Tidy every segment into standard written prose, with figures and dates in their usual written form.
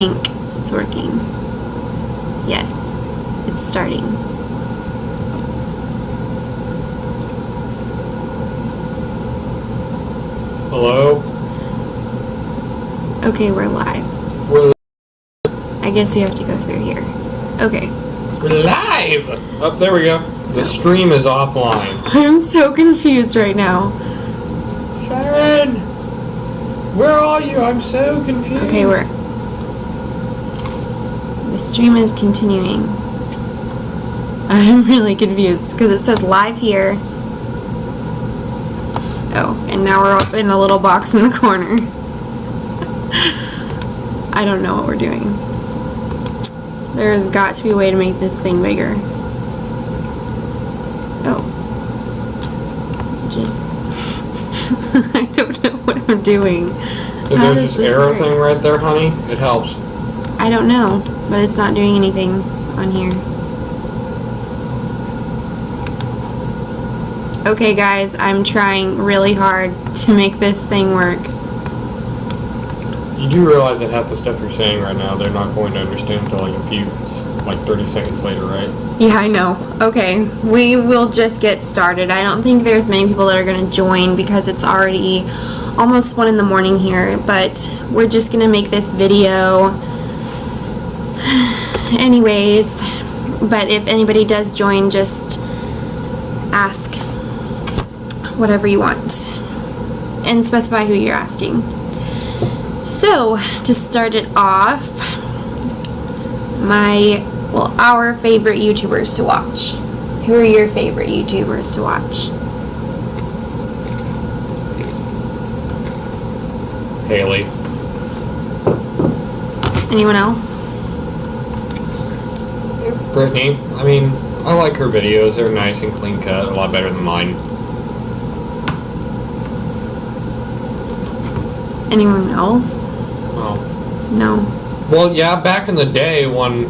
think it's working. Yes, it's starting. Hello? Okay, we're live. I guess we have to go through here. Okay. We're live! Oh, there we go. The stream is offline. I'm so confused right now. Sharon! Where are you? I'm so confused. Okay, the stream is continuing. I'm really confused because it says live here. Oh, and now we're up in a little box in the corner. I don't know what we're doing. There's got to be a way to make this thing bigger. Oh. Just... I don't know what I'm doing. If there's this arrow thing right there, honey, it helps. I don't know, but it's not doing anything on here. Okay guys, I'm trying really hard to make this thing work. You do realize that half the stuff you're saying right now, they're not going to understand until like 30 seconds later, right? Yeah, I know. Okay, we will just get started. I don't think there's many people that are going to join because it's already almost 1 in the morning here, but we're just going to make this video anyways. But if anybody does join, just ask whatever you want and specify who you're asking. So, to start it off, our favorite YouTubers to watch. Who are your favorite YouTubers to watch? Haley. Anyone else? Brittany. I mean, I like her videos. They're nice and clean cut, a lot better than mine. Anyone else? Oh. No. Well, yeah, back in the day when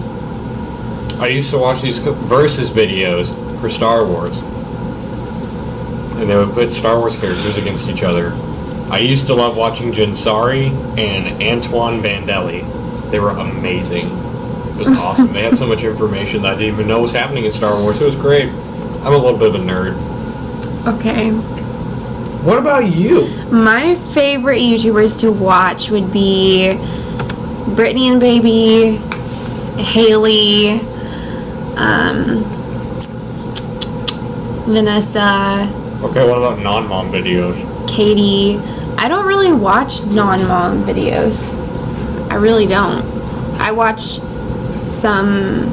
I used to watch these versus videos for Star Wars, and they would put Star Wars characters against each other. I used to love watching Jinsari and Antoine Vandelli. They were amazing. It was awesome. They had so much information that I didn't even know was happening in Star Wars. It was great. I'm a little bit of a nerd. Okay. What about you? My favorite YouTubers to watch would be Brittany and Baby, Haley, Vanessa. Okay, what about non-mom videos? Katie. I don't really watch non-mom videos. I really don't. I watch some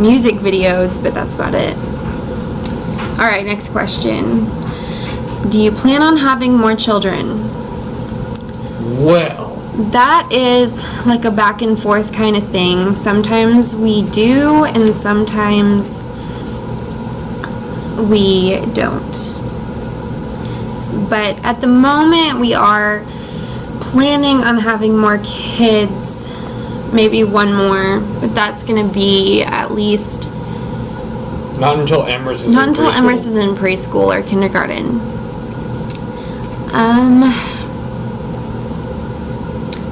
music videos, but that's about it. Alright, next question. Do you plan on having more children? Well, that is like a back and forth kind of thing. Sometimes we do, and sometimes we don't. But at the moment, we are planning on having more kids. Maybe one more, but that's going to be at least... not until Emrys is in preschool or kindergarten.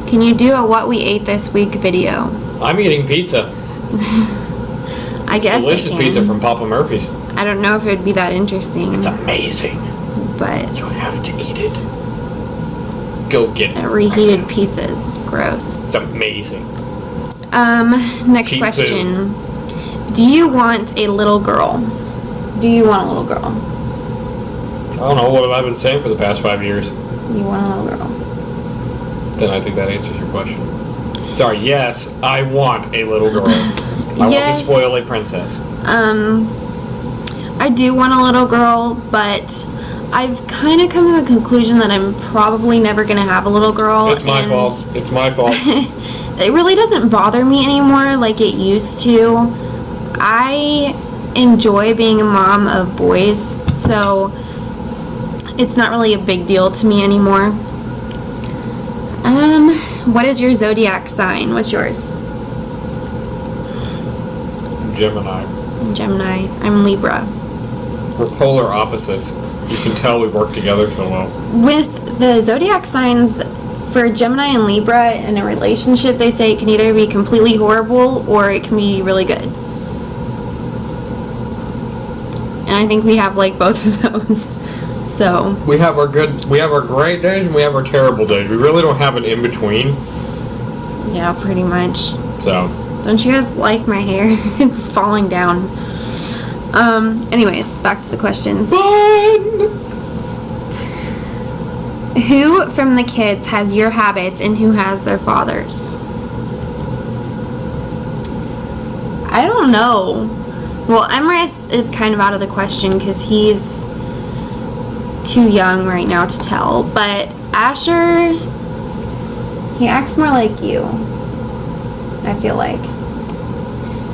Can you do a what we ate this week video? I'm eating pizza. I guess delicious pizza from Papa Murphy's. I don't know if it would be that interesting. It's amazing. But you have to eat it. Go get it. Reheated pizzas. It's gross. It's amazing. Next question. Do you want a little girl? Do you want a little girl? I don't know. What have I been saying for the past 5 years? You want a little girl. Then I think that answers your question. Sorry, yes, I want a little girl. I want to spoil a princess. I do want a little girl, but I've kind of come to the conclusion that I'm probably never going to have a little girl. It's my fault. It's my fault. It really doesn't bother me anymore like it used to. I enjoy being a mom of boys, so it's not really a big deal to me anymore. What is your zodiac sign? What's yours? Gemini. Gemini. I'm Libra. We're polar opposites. You can tell we work together so well. With the zodiac signs, for Gemini and Libra in a relationship, they say it can either be completely horrible or it can be really good. And I think we have like both of those. So we have our great days and we have our terrible days. We really don't have an in between. yeah, pretty much. So Don't you guys like my hair? It's falling down. Anyways, back to the questions. fun. Who from the kids has your habits and who has their fathers? I don't know. Well, Emrys is kind of out of the question because he's too young right now to tell. But Asher, he acts more like you, I feel like.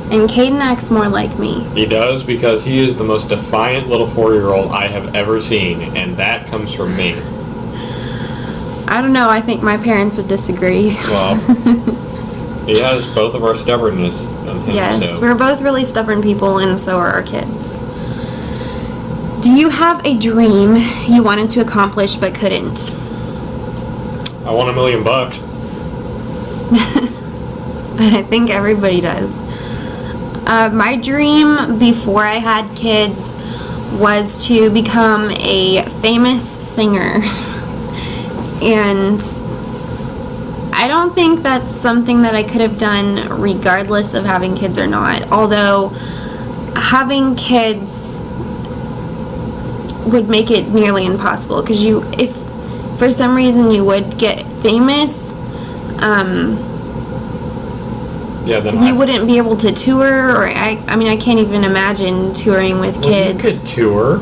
And Caden acts more like me. He does, because he is the most defiant little 4-year-old I have ever seen, and that comes from me. I don't know. I think my parents would disagree. Well, he has both of our stubbornness on him. Yes, so. we're both really stubborn people, and so are our kids. Do you have a dream you wanted to accomplish but couldn't? I want $1 million. I think everybody does. My dream before I had kids was to become a famous singer. And I don't think that's something that I could have done regardless of having kids or not. Although having kids would make it nearly impossible, because if for some reason you would get famous, then you wouldn't be able to tour, or I mean, I can't even imagine touring with kids. You could tour.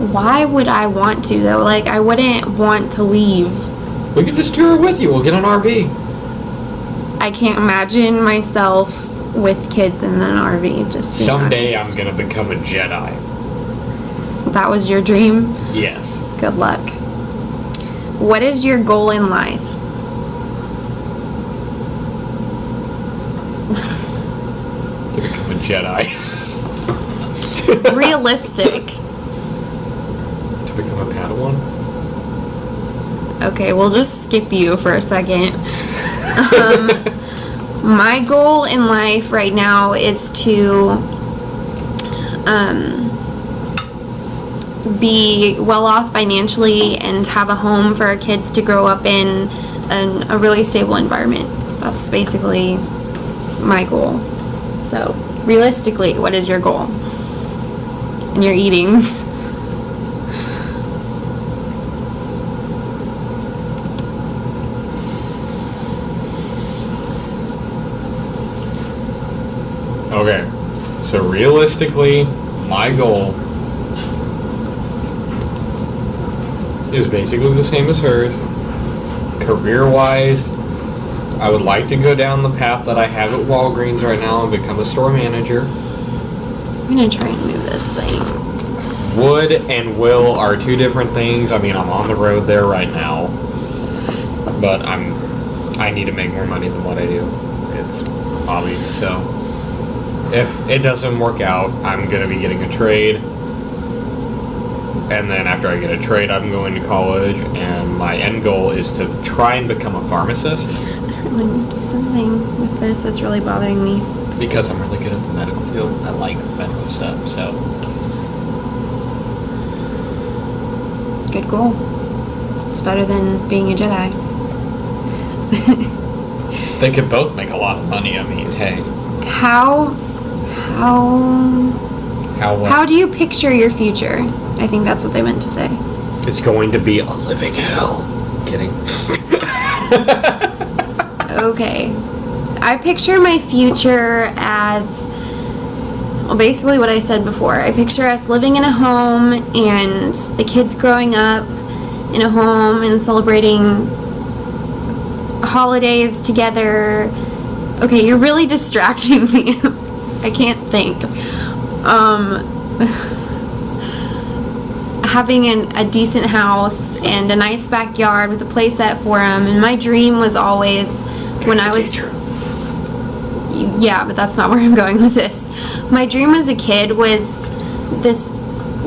Why would I want to, though? Like, I wouldn't want to leave. We could just tour with you. We'll get an RV. I can't imagine myself with kids in an RV, just being Someday honest. I'm going to become a Jedi. That was your dream? Yes. Good luck. What is your goal in life? To become a Jedi. Realistic. To become a Padawan? Okay, we'll just skip you for a second. My goal in life right now is to be well off financially and have a home for our kids to grow up in a really stable environment. That's basically my goal. So, realistically, what is your goal? And you're eating. Okay. So realistically, my goal is basically the same as hers. Career-wise, I would like to go down the path that I have at Walgreens right now and become a store manager. I'm gonna try and move this thing. Would and will are two different things. I mean, I'm on the road there right now, but I need to make more money than what I do. It's obvious. So if it doesn't work out, I'm gonna be getting a trade, and then after I get a trade, I'm going to college, and my end goal is to try and become a pharmacist. I really need to do something with this. It's really bothering me. Because I'm really good at the medical field. I like medical stuff, so. Good goal. It's better than being a Jedi. They could both make a lot of money. I mean, hey. How what? How do you picture your future? I think that's what they meant to say. It's going to be a living hell. Kidding. Okay. I picture my future as, well, basically what I said before. I picture us living in a home and the kids growing up in a home and celebrating holidays together. Okay, you're really distracting me. I can't think. Having a decent house and a nice backyard with a play set for them. And my dream was always, when I was... Yeah, but that's not where I'm going with this. My dream as a kid was, this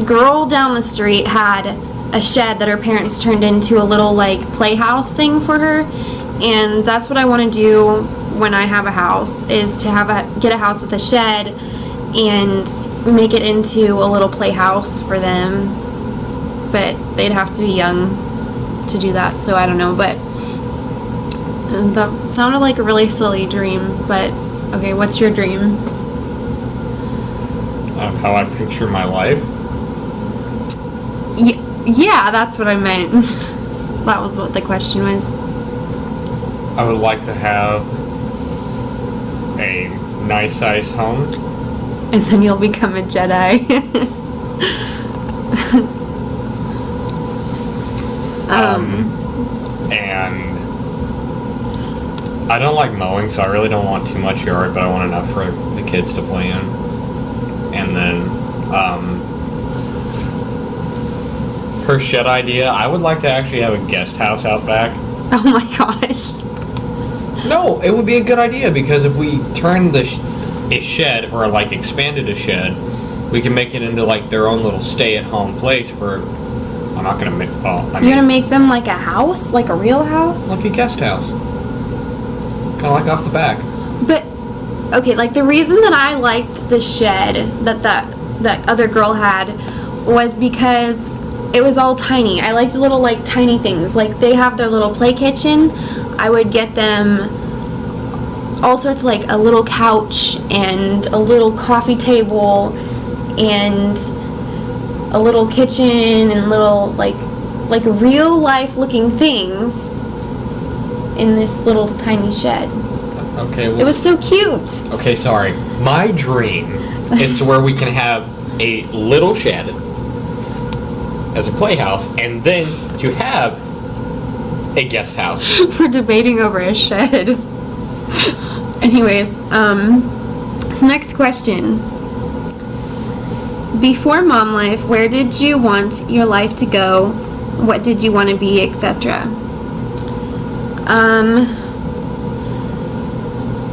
girl down the street had a shed that her parents turned into a little like playhouse thing for her, and that's what I want to do when I have a house, is to get a house with a shed and make it into a little playhouse for them. But they'd have to be young to do that, so I don't know. But that sounded like a really silly dream. But okay, what's your dream? How I picture my life? Yeah, that's what I meant. That was what the question was. I would like to have a nice sized home. And then you'll become a Jedi. And I don't like mowing, so I really don't want too much yard, but I want enough for the kids to play in. And then, her shed idea, I would like to actually have a guest house out back. Oh my gosh. No, it would be a good idea, because if we turned a shed, or like expanded a shed, we can make it into like their own little stay-at-home place for, I'm not going to make, You're going to make them like a house? Like a real house? Like a guest house. Kind of like off the back. But, okay, like the reason that I liked the shed that other girl had was because it was all tiny. I liked little like tiny things. Like they have their little play kitchen. I would get them all sorts of like a little couch and a little coffee table and a little kitchen and little like real life looking things in this little tiny shed. Okay. Well, it was so cute. Okay, sorry. My dream is to where we can have a little shed as a playhouse, and then to have a guest house. We're debating over a shed. Anyways, next question. Before mom life, where did you want your life to go? What did you want to be, etc.?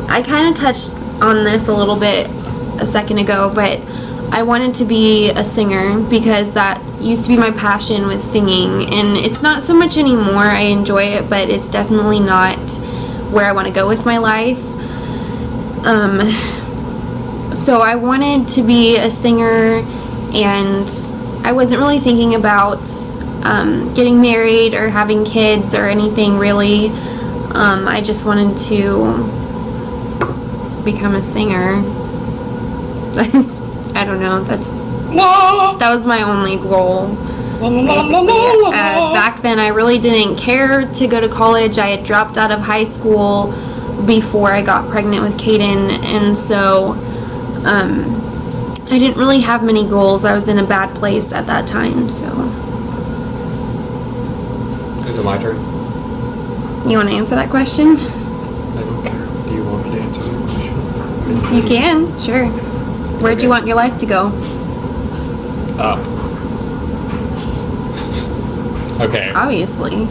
I kind of touched on this a little bit a second ago, but I wanted to be a singer because that used to be my passion, was singing, and it's not so much anymore. I enjoy it, but it's definitely not where I want to go with my life. So I wanted to be a singer, and I wasn't really thinking about getting married or having kids or anything really. I just wanted to become a singer. I don't know, that was my only goal, basically. Back then I really didn't care to go to college. I had dropped out of high school before I got pregnant with Caden, and so I didn't really have many goals. I was in a bad place at that time. So is it my turn? You want to answer that question? I don't care. Do you want me to answer that question? You can, sure. Where'd you want your life to go? Okay. Obviously.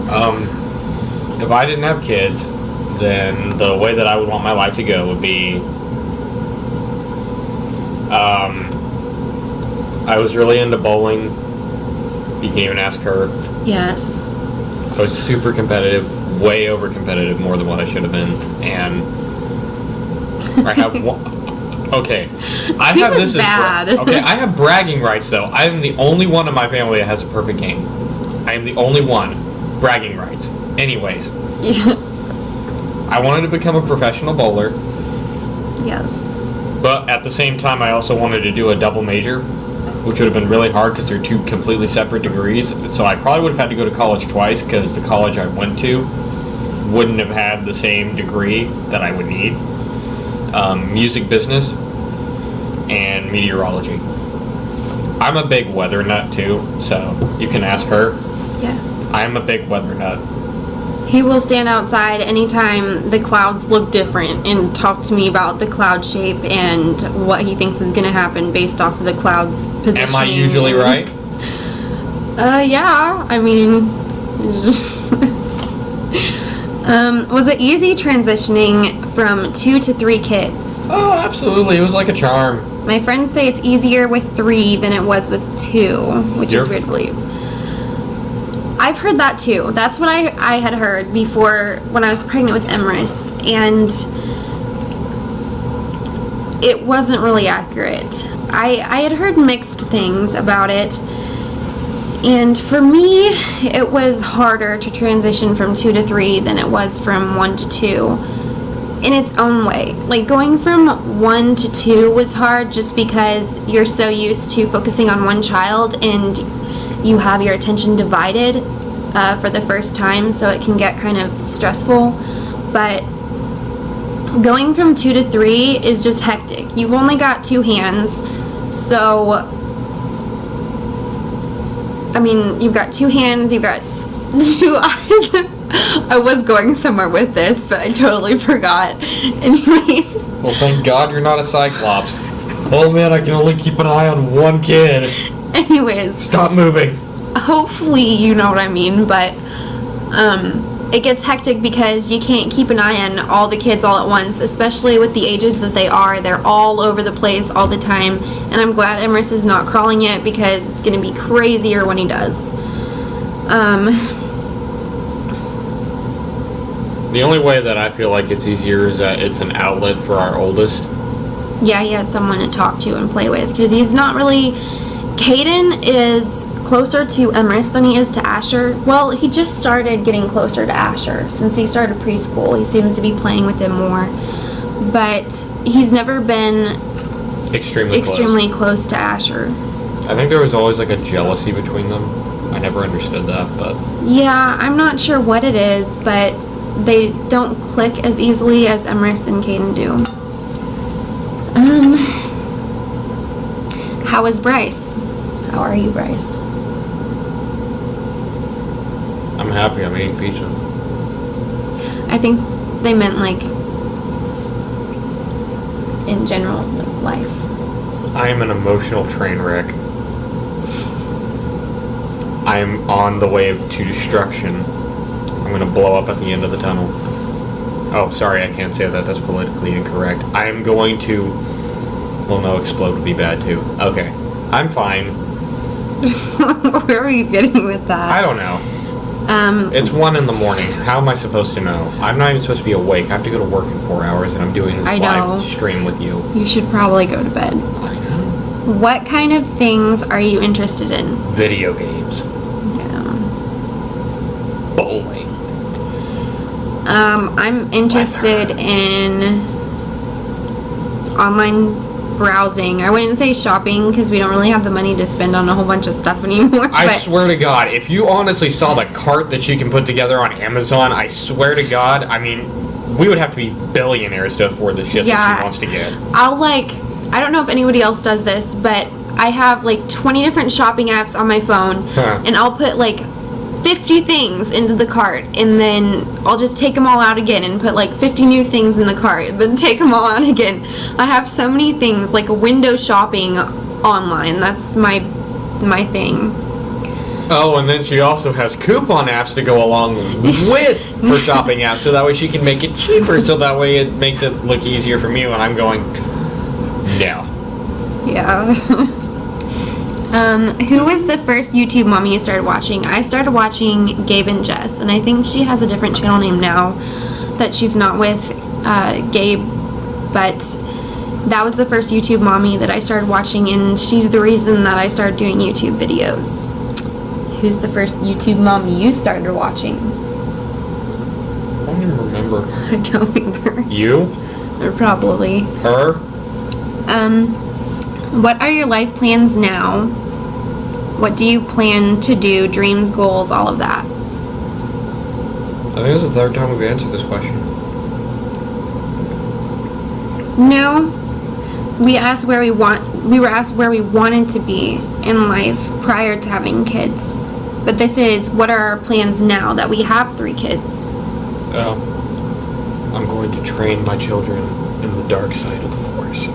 If I didn't have kids, then the way that I would want my life to go would be, I was really into bowling. You can even ask her. Yes. I was super competitive, way over competitive, more than what I should have been, and I have one. Okay, I have this bad. Okay, I have bragging rights though. I am the only one in my family that has a perfect game. I am the only one. Bragging rights. Anyways, I wanted to become a professional bowler. Yes. But at the same time, I also wanted to do a double major, which would have been really hard because they're two completely separate degrees. So I probably would have had to go to college twice because the college I went to wouldn't have had the same degree that I would need. Music business and meteorology. I'm a big weather nut too, so you can ask her. Yeah. I'm a big weather nut. He will stand outside anytime the clouds look different and talk to me about the cloud shape and what he thinks is going to happen based off of the cloud's positioning. Am I usually right? Yeah. I mean, was it easy transitioning from 2 to 3 kids? Oh, absolutely. It was like a charm. My friends say it's easier with 3 than it was with 2, which is weird to believe. I've heard that too. That's what I had heard before when I was pregnant with Emrys, and it wasn't really accurate. I had heard mixed things about it, and for me, it was harder to transition from 2 to 3 than it was from 1 to 2 in its own way. Like, going from 1 to 2 was hard just because you're so used to focusing on one child and you have your attention divided for the first time, so it can get kind of stressful. But going from 2 to 3 is just hectic. You've only got 2 hands, so I mean, you've got 2 hands, you've got 2 eyes. I was going somewhere with this, but I totally forgot. Anyways. Well, thank God you're not a Cyclops. Oh man, I can only keep an eye on one kid. Anyways. Stop moving. Hopefully you know what I mean, but it gets hectic because you can't keep an eye on all the kids all at once, especially with the ages that they are. They're all over the place all the time, and I'm glad Emrys is not crawling yet because it's going to be crazier when he does. The only way that I feel like it's easier is that it's an outlet for our oldest. Yeah, he has someone to talk to and play with, because he's not really... Caden is closer to Emrys than he is to Asher. Well, he just started getting closer to Asher. Since he started preschool, he seems to be playing with him more. But he's never been extremely close to Asher. I think there was always like a jealousy between them. I never understood that, but... Yeah, I'm not sure what it is, but they don't click as easily as Emrys and Caden do. How is Bryce? How are you, Bryce? I'm happy. I'm eating pizza. I think they meant, like, in general, life. I am an emotional train wreck. I am on the way to destruction. I'm going to blow up at the end of the tunnel. Oh, sorry, I can't say that. That's politically incorrect. I am going to... Well, no, explode would be bad, too. Okay. I'm fine. Where are you getting with that? I don't know. It's 1 in the morning. How am I supposed to know? I'm not even supposed to be awake. I have to go to work in 4 hours, and I'm doing this live stream with you. You should probably go to bed. I know. What kind of things are you interested in? Video games. Yeah. Bowling. I'm interested in online browsing. I wouldn't say shopping because we don't really have the money to spend on a whole bunch of stuff anymore. I swear to God, if you honestly saw the cart that you can put together on Amazon, I swear to God, I mean, we would have to be billionaires to afford the shit that she wants to get. I don't know if anybody else does this, but I have like 20 different shopping apps on my phone, and I'll put like 50 things into the cart, and then I'll just take them all out again and put like 50 new things in the cart, then take them all out again. I have so many things, like window shopping online. That's my thing. Oh, and then she also has coupon apps to go along with for shopping apps, so that way she can make it cheaper, so that way it makes it look easier for me when I'm going, no. Yeah. Who was the first YouTube mommy you started watching? I started watching Gabe and Jess, and I think she has a different channel name now that she's not with Gabe, but that was the first YouTube mommy that I started watching, and she's the reason that I started doing YouTube videos. Who's the first YouTube mommy you started watching? I don't even remember. I don't either. You? Or probably. Her? What are your life plans now? What do you plan to do? Dreams, goals, all of that. I think it's the third time we've answered this question. No. We were asked where we wanted to be in life prior to having kids. But this is, what are our plans now that we have 3 kids? Oh. I'm going to train my children in the dark side of the Force.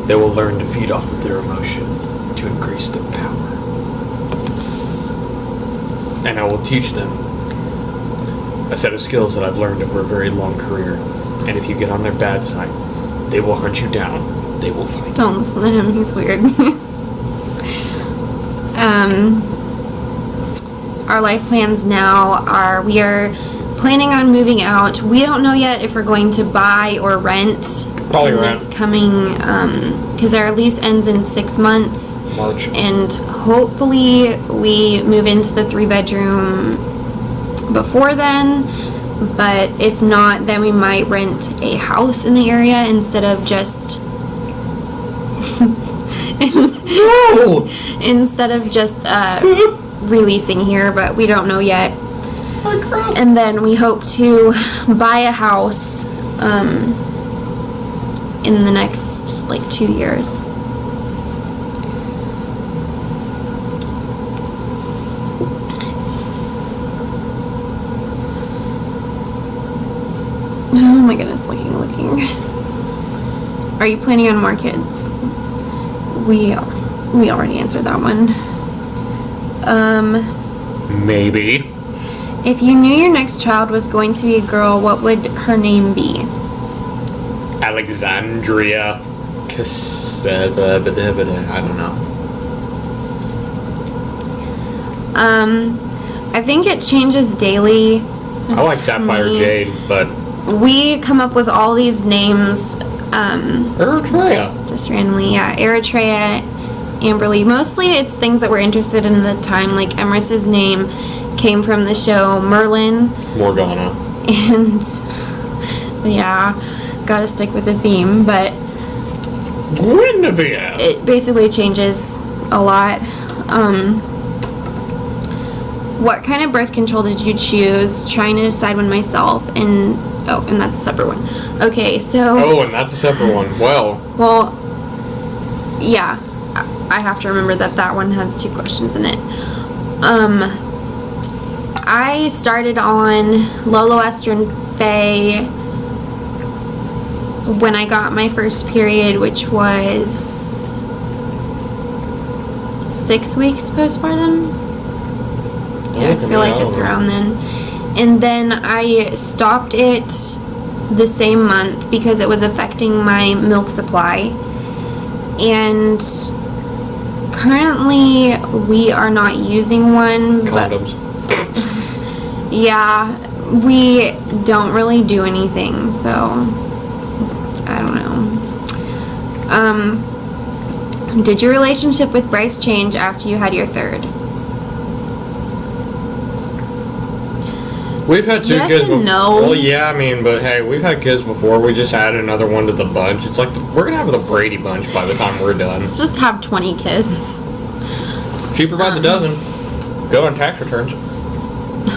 They will learn to feed off of their emotions to increase their power. And I will teach them a set of skills that I've learned over a very long career. And if you get on their bad side, they will hunt you down. They will find you. Don't listen to him, he's weird. our life plans now are we are planning on moving out. We don't know yet if we're going to buy or rent. Probably in rent. this coming, because our lease ends in 6 months. March. And hopefully we move into the 3-bedroom before then. But if not, then we might rent a house in the area instead of just No! instead of just releasing here, but we don't know yet. And then we hope to buy a house in the next like 2 years. Oh my goodness, looking. Are you planning on more kids? We already answered that one. Maybe. If you knew your next child was going to be a girl, what would her name be? Alexandria Cassetta, I don't know. I think it changes daily. I like Sapphire Jade, but We come up with all these names Eritrea. just randomly. Yeah, Eritrea, Amberly. Mostly it's things that we're interested in at the time. Like Emrys's name came from the show Merlin. Morgana. And yeah, gotta stick with the theme. But Guinevere. it basically changes a lot. What kind of birth control did you choose? Trying to decide one myself, and that's a separate one. Okay, so. Oh, and that's a separate one. Well, yeah, I have to remember that one has 2 questions in it. I started on Loloestrin Fae when I got my first period, which was 6 weeks postpartum. Yeah, I feel like it's around then. And then I stopped it the same month because it was affecting my milk supply. And currently we are not using one. condoms. But yeah, we don't really do anything, so I don't know. Did your relationship with Bryce change after you had your 3rd? We've had 2 Yes kids and before. no. Well, yeah, I mean, but hey, we've had kids before. We just added another one to the bunch. It's like we're gonna have the Brady Bunch by the time we're done. Let's just have 20 kids. Cheaper by the dozen. Go on tax returns.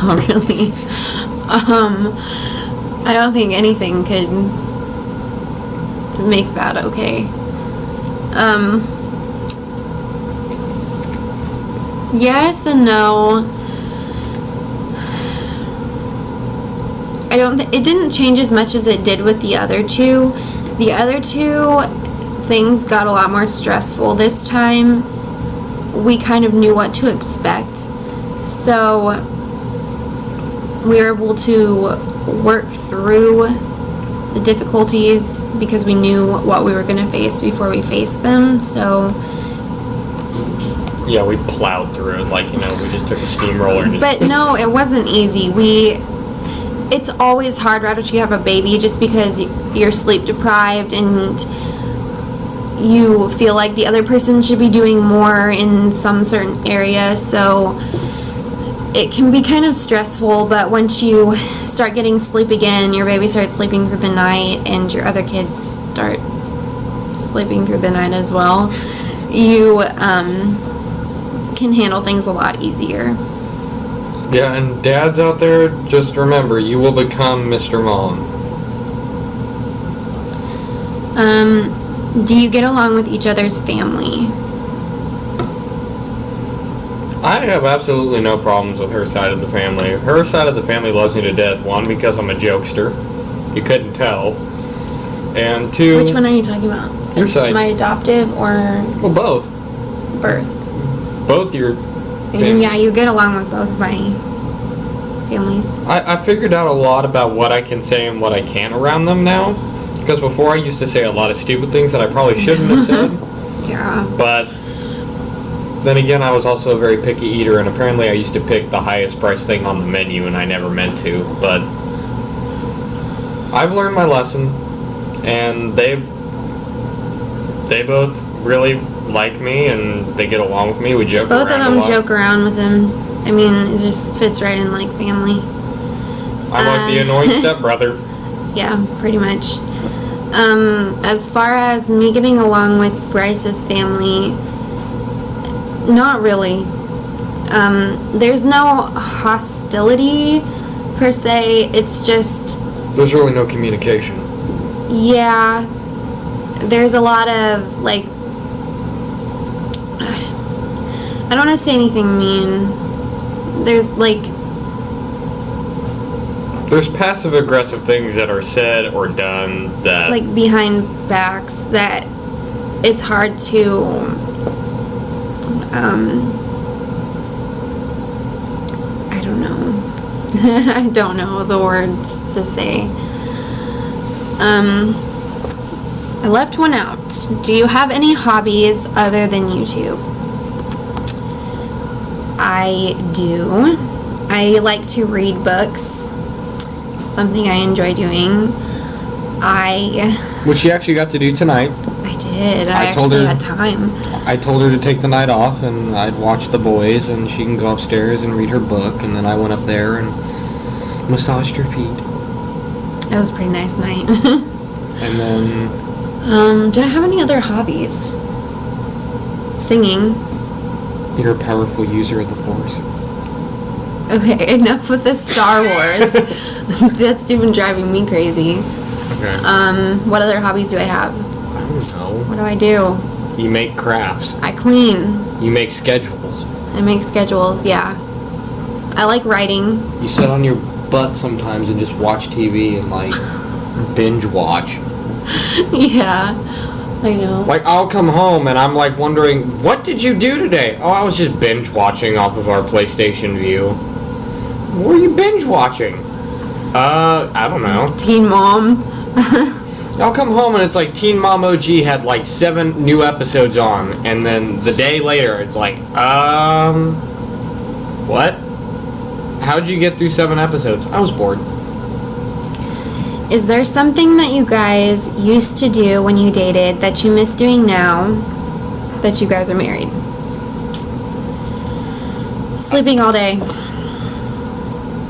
Oh, really? I don't think anything could make that okay. Yes and no. It didn't change as much as it did with the other 2. The other 2 things got a lot more stressful. This time, we kind of knew what to expect. So, we were able to work through the difficulties because we knew what we were going to face before we faced them. So, Yeah, we plowed through it. Like, we just took a steamroller and but no, it wasn't easy. It's always hard right after you have a baby just because you're sleep deprived and you feel like the other person should be doing more in some certain area, so it can be kind of stressful. But once you start getting sleep again, your baby starts sleeping through the night and your other kids start sleeping through the night as well, you can handle things a lot easier. Yeah, and dads out there, just remember, you will become Mr. Mom. Do you get along with each other's family? I have absolutely no problems with her side of the family. Her side of the family loves me to death. 1, because I'm a jokester. You couldn't tell. And 2... Which one are you talking about? Your side. My adoptive or Well, both. birth? Both your... Yeah, you get along with both my families. I figured out a lot about what I can say and what I can't around them now. Because before I used to say a lot of stupid things that I probably shouldn't have said. Yeah. But Then again, I was also a very picky eater, and apparently I used to pick the highest price thing on the menu, and I never meant to. But I've learned my lesson, and they both really like me, and they get along with me. We joke Both around of a them lot. joke around with him. I mean, it just fits right in like family. I'm like the annoying stepbrother. Yeah, pretty much. As far as me getting along with Bryce's family, not really. There's no hostility per se. It's just, There's really no communication. yeah, there's a lot of like, I don't want to say anything mean. There's like, There's passive-aggressive things that are said or done that... like behind backs that it's hard to I don't know. I don't know the words to say. I left one out. Do you have any hobbies other than YouTube? I do. I like to read books. Something I enjoy doing. Which she actually got to do tonight. I did. I told actually her- had time. I told her to take the night off, and I'd watch the boys, and she can go upstairs and read her book, and then I went up there and massaged her feet. It was a pretty nice night. And then... Do I have any other hobbies? Singing. You're a powerful user of the Force. Okay, enough with the Star Wars. That's even driving me crazy. Okay. What other hobbies do I have? I don't know. What do I do? You make crafts. I clean. You make schedules. I make schedules, yeah. I like writing. You sit on your butt sometimes and just watch TV and, like, binge watch. Yeah, I know. Like, I'll come home and I'm, like, wondering, what did you do today? Oh, I was just binge watching off of our PlayStation View. What were you binge watching? I don't know. Teen Mom. I'll come home and it's like Teen Mom OG had like 7 new episodes on, and then the day later it's like, what? How'd you get through 7 episodes? I was bored. Is there something that you guys used to do when you dated that you miss doing now that you guys are married? Sleeping all day.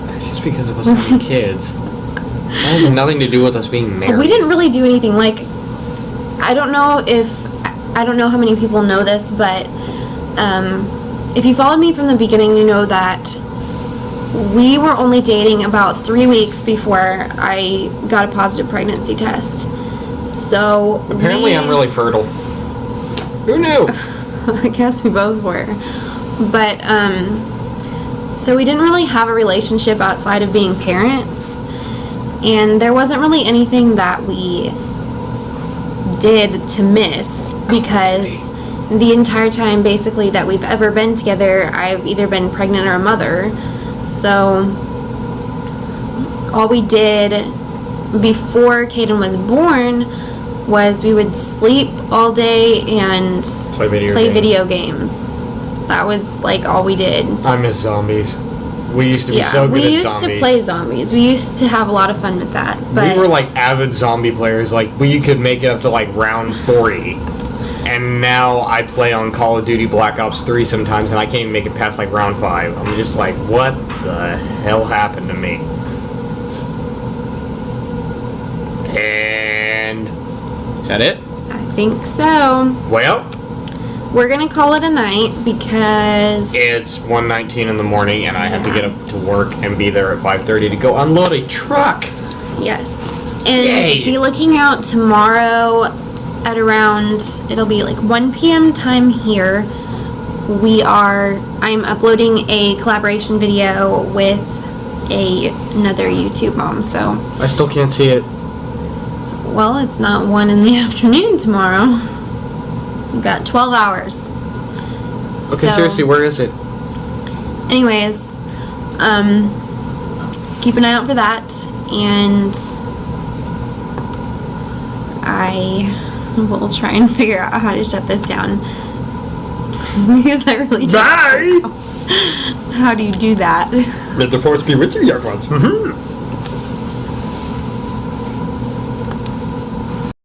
That's just because of us having kids. That has nothing to do with us being married. We didn't really do anything. Like, I don't know how many people know this, but if you followed me from the beginning, you know that we were only dating about 3 weeks before I got a positive pregnancy test. So Apparently I'm really fertile. Who knew? I guess we both were. But so we didn't really have a relationship outside of being parents. And there wasn't really anything that we did to miss, because the entire time basically that we've ever been together, I've either been pregnant or a mother. So all we did before Caden was born was we would sleep all day and Play video games. That was like all we did. I miss zombies. We used to be so good we at used zombies. to play zombies. We used to have a lot of fun with that. But We were like avid zombie players. Like, we could make it up to like round 40. And now I play on Call of Duty Black Ops 3 sometimes, and I can't even make it past like round 5. I'm just like, what the hell happened to me? And is that it? I think so. Well, We're gonna call it a night because it's 1:19 in the morning, and I have to get up to work and be there at 5:30 to go unload a truck. yes, and Yay. be looking out tomorrow at around, it'll be like 1 p.m. time here. I'm uploading a collaboration video with another YouTube mom. So, I still can't see it. well, it's not 1 in the afternoon tomorrow. We've got 12 hours. Okay, So, seriously, where is it? anyways, keep an eye out for that, and I will try and figure out how to shut this down. Because I really don't Bye! know. How do you do that? Let the force be with you, young ones.